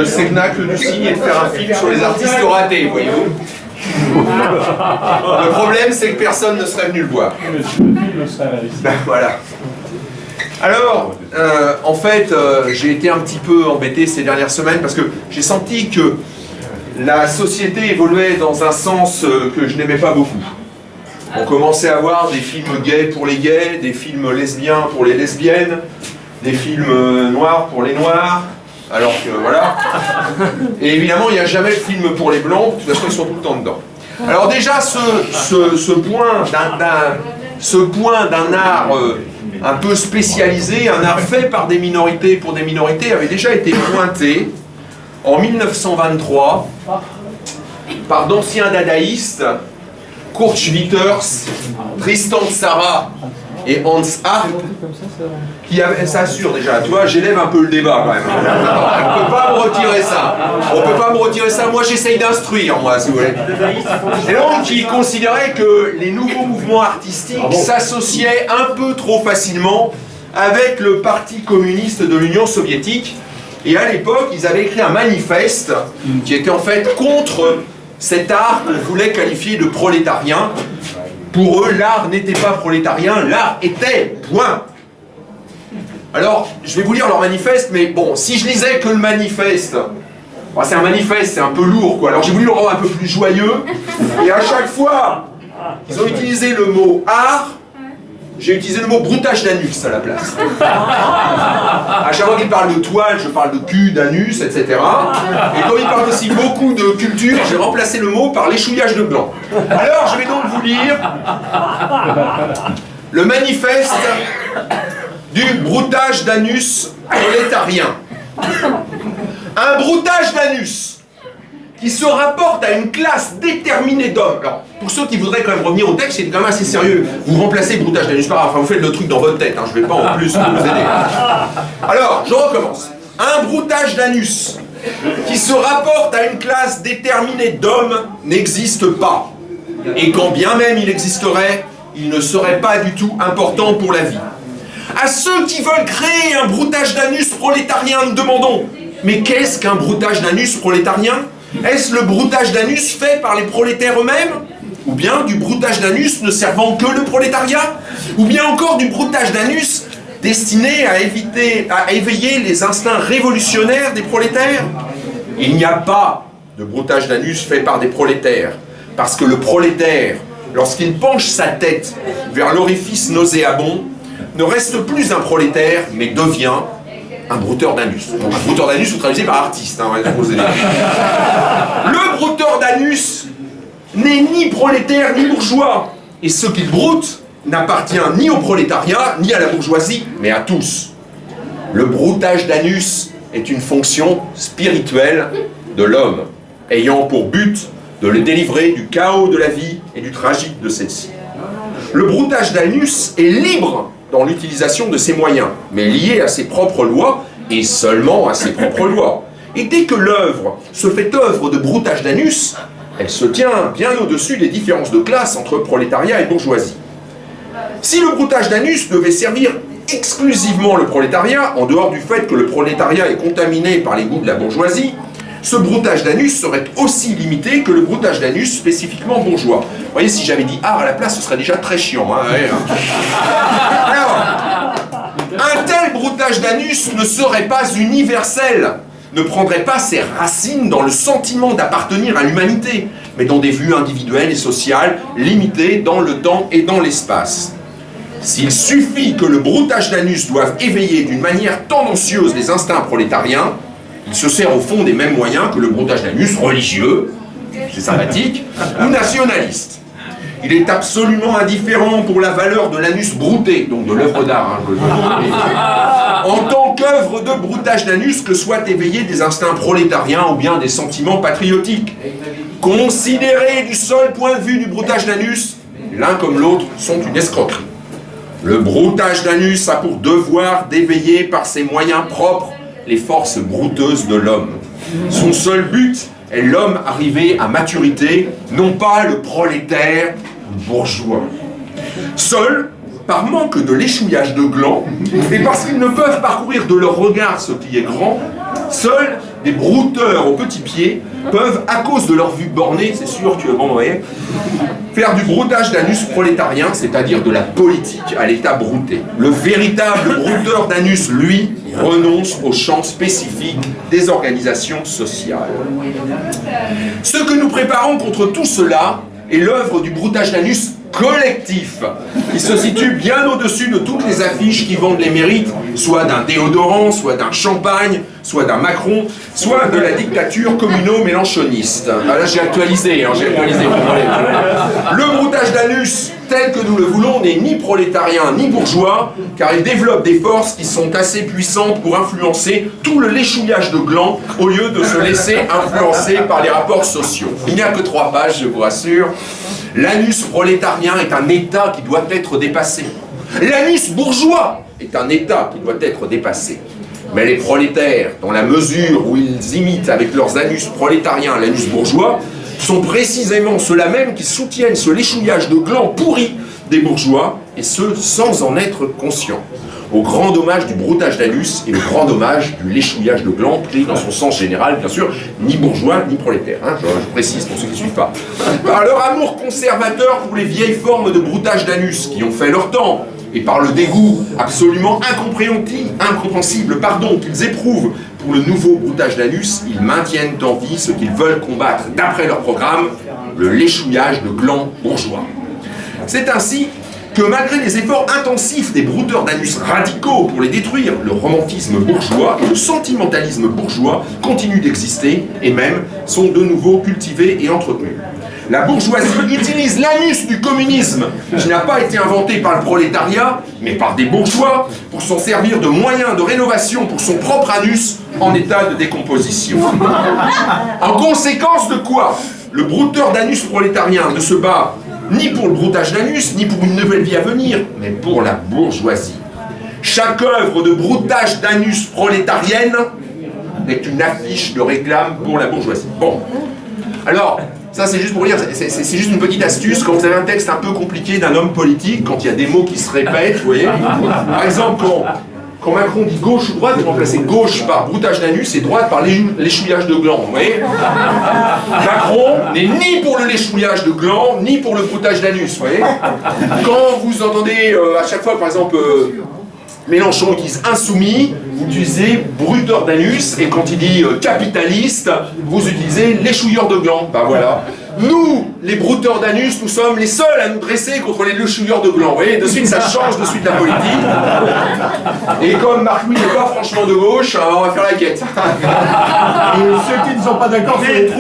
Segnac, le signe est de faire un film sur les artistes ratés, voyez-vous. Le problème, c'est que personne ne serait venu le voir. Ben, voilà. Alors, en fait, j'ai été un petit peu embêté ces dernières semaines parce que j'ai senti que la société évoluait dans un sens que je n'aimais pas beaucoup. On commençait à voir des films gays pour les gays, des films lesbiens pour les lesbiennes, des films noirs pour les noirs, alors que voilà. Et évidemment, il n'y a jamais de film pour les blancs, de toute façon, ils sont tout le temps dedans. Alors déjà, ce point d'un art un peu spécialisé, un art fait par des minorités pour des minorités, avait déjà été pointé en 1923 par d'anciens dadaïstes, Kurt Schwitters, Tristan Tzara et Hans Arp, qui avaient, ça assure déjà, tu vois, j'élève un peu le débat quand même. On ne peut pas me retirer ça. On peut pas me retirer ça. Moi, j'essaye d'instruire, moi, si vous voulez. Et donc, ils considéraient que les nouveaux mouvements artistiques s'associaient un peu trop facilement avec le Parti communiste de l'Union soviétique. Et à l'époque, ils avaient écrit un manifeste qui était en fait contre cet art qu'on voulait qualifier de prolétarien. Pour eux, l'art n'était pas prolétarien, l'art était, point. Alors, je vais vous lire leur manifeste, mais bon, si je lisais que le manifeste, bon, c'est un manifeste, c'est un peu lourd, quoi. Alors j'ai voulu le rendre un peu plus joyeux, et à chaque fois, ils ont utilisé le mot art, j'ai utilisé le mot broutage d'anus à la place. À chaque fois qu'ils parlent de toile, je parle de cul, d'anus, etc. Et comme ils parlent aussi beaucoup de culture, j'ai remplacé le mot par l'échouillage de blanc. Alors, je vais donc vous lire le manifeste du broutage d'anus prolétarien. Un broutage d'anus qui se rapporte à une classe déterminée d'hommes. Alors, pour ceux qui voudraient quand même revenir au texte, c'est quand même assez sérieux. Vous remplacez broutage d'anus par enfin, vous faites le truc dans votre tête, hein, je ne vais pas en plus vous aider. Alors, je recommence. Un broutage d'anus qui se rapporte à une classe déterminée d'hommes n'existe pas. Et quand bien même il existerait, il ne serait pas du tout important pour la vie. À ceux qui veulent créer un broutage d'anus prolétarien, nous demandons, mais qu'est-ce qu'un broutage d'anus prolétarien ? Est-ce le broutage d'anus fait par les prolétaires eux-mêmes? Ou bien du broutage d'anus ne servant que le prolétariat? Ou bien encore du broutage d'anus destiné à éveiller les instincts révolutionnaires des prolétaires? Il n'y a pas de broutage d'anus fait par des prolétaires. Parce que le prolétaire, lorsqu'il penche sa tête vers l'orifice nauséabond, ne reste plus un prolétaire, mais devient un brouteur d'anus. Donc, un brouteur d'anus, vous traduisez par artiste, hein, pour vous aider. Le brouteur d'anus n'est ni prolétaire ni bourgeois. Et ce qu'il broute n'appartient ni au prolétariat, ni à la bourgeoisie, mais à tous. Le broutage d'anus est une fonction spirituelle de l'homme, ayant pour but de le délivrer du chaos de la vie et du tragique de celle-ci. Le broutage d'anus est libre dans l'utilisation de ses moyens, mais lié à ses propres lois, et seulement à ses propres lois. Et dès que l'œuvre se fait œuvre de broutage d'anus, elle se tient bien au-dessus des différences de classe entre prolétariat et bourgeoisie. Si le broutage d'anus devait servir exclusivement le prolétariat, en dehors du fait que le prolétariat est contaminé par les goûts de la bourgeoisie, ce broutage d'anus serait aussi limité que le broutage d'anus spécifiquement bourgeois. Vous voyez, si j'avais dit art à la place, ce serait déjà très chiant. Hein, alors, un tel broutage d'anus ne serait pas universel, ne prendrait pas ses racines dans le sentiment d'appartenir à l'humanité, mais dans des vues individuelles et sociales, limitées dans le temps et dans l'espace. S'il suffit que le broutage d'anus doive éveiller d'une manière tendancieuse les instincts prolétariens, il se sert au fond des mêmes moyens que le broutage d'anus religieux, c'est sympathique, ou nationaliste. Il est absolument indifférent pour la valeur de l'anus brouté, donc de l'œuvre d'art, hein, en tant qu'œuvre de broutage d'anus que soient éveillés des instincts prolétariens ou bien des sentiments patriotiques. Considérés du seul point de vue du broutage d'anus, l'un comme l'autre sont une escroquerie. Le broutage d'anus a pour devoir d'éveiller par ses moyens propres les forces brouteuses de l'homme. Son seul but est l'homme arrivé à maturité, non pas le prolétaire bourgeois. Seuls, par manque de l'échouillage de glands, et parce qu'ils ne peuvent parcourir de leur regard ce qui est grand, Seuls des brouteurs aux petits pieds peuvent, à cause de leur vue bornée, c'est sûr que, bon, vous voyez, faire du broutage d'anus prolétarien, c'est-à-dire de la politique à l'état brouté. Le véritable brouteur d'anus, lui, renonce au champ spécifique des organisations sociales. Ce que nous préparons contre tout cela est l'œuvre du broutage d'anus collectif, qui se situe bien au-dessus de toutes les affiches qui vendent les mérites, soit d'un déodorant, soit d'un champagne, soit d'un Macron, soit de la dictature communo-mélanchoniste. Ah là j'ai actualisé, j'ai actualisé. Le broutage d'anus, tel que nous le voulons, n'est ni prolétarien ni bourgeois, car il développe des forces qui sont assez puissantes pour influencer tout le léchouillage de glands, au lieu de se laisser influencer par les rapports sociaux. Il n'y a que 3 pages, je vous rassure. L'anus prolétarien est un état qui doit être dépassé. L'anus bourgeois est un état qui doit être dépassé. Mais les prolétaires, dans la mesure où ils imitent avec leurs anus prolétariens l'anus bourgeois, sont précisément ceux-là même qui soutiennent ce léchouillage de glands pourris des bourgeois, et ce, sans en être conscients. Au grand dommage du broutage d'anus et au grand dommage du léchouillage de glands, pris dans son sens général, bien sûr, ni bourgeois ni prolétaire, je précise pour ceux qui ne suivent pas. Par leur amour conservateur pour les vieilles formes de broutage d'anus qui ont fait leur temps, et par le dégoût absolument incompréhensible qu'ils éprouvent pour le nouveau broutage d'anus, ils maintiennent en vie ce qu'ils veulent combattre d'après leur programme, le léchouillage de glands bourgeois. C'est ainsi que malgré les efforts intensifs des brouteurs d'anus radicaux pour les détruire, le romantisme bourgeois et le sentimentalisme bourgeois continuent d'exister et même sont de nouveau cultivés et entretenus. La bourgeoisie utilise l'anus du communisme, qui n'a pas été inventé par le prolétariat, mais par des bourgeois, pour s'en servir de moyen de rénovation pour son propre anus en état de décomposition. En conséquence de quoi, le brouteur d'anus prolétarien ne se bat ni pour le broutage d'anus, ni pour une nouvelle vie à venir, mais pour la bourgeoisie. Chaque œuvre de broutage d'anus prolétarienne est une affiche de réclame pour la bourgeoisie. Bon, alors, ça c'est juste pour dire, c'est juste une petite astuce, quand vous avez un texte un peu compliqué d'un homme politique, quand il y a des mots qui se répètent, vous voyez, par exemple, quand Macron dit gauche ou droite, vous remplacez gauche par broutage d'anus et droite par léchouillage de glands, vous voyez. Macron n'est ni pour le léchouillage de glands, ni pour le broutage d'anus, vous voyez. Quand vous entendez à chaque fois, par exemple, Mélenchon utilise insoumis, vous utilisez brouteur d'anus, et quand il dit capitaliste, vous utilisez léchouilleur de glands. Ben voilà. Nous, les brouteurs d'anus, nous sommes les seuls à nous dresser contre les léchouilleurs de glands. Vous voyez, de suite ça change de suite la politique. Et comme Marc Louis n'est pas franchement de gauche, on va faire la quête. Et ceux qui ne sont pas d'accord sur les trous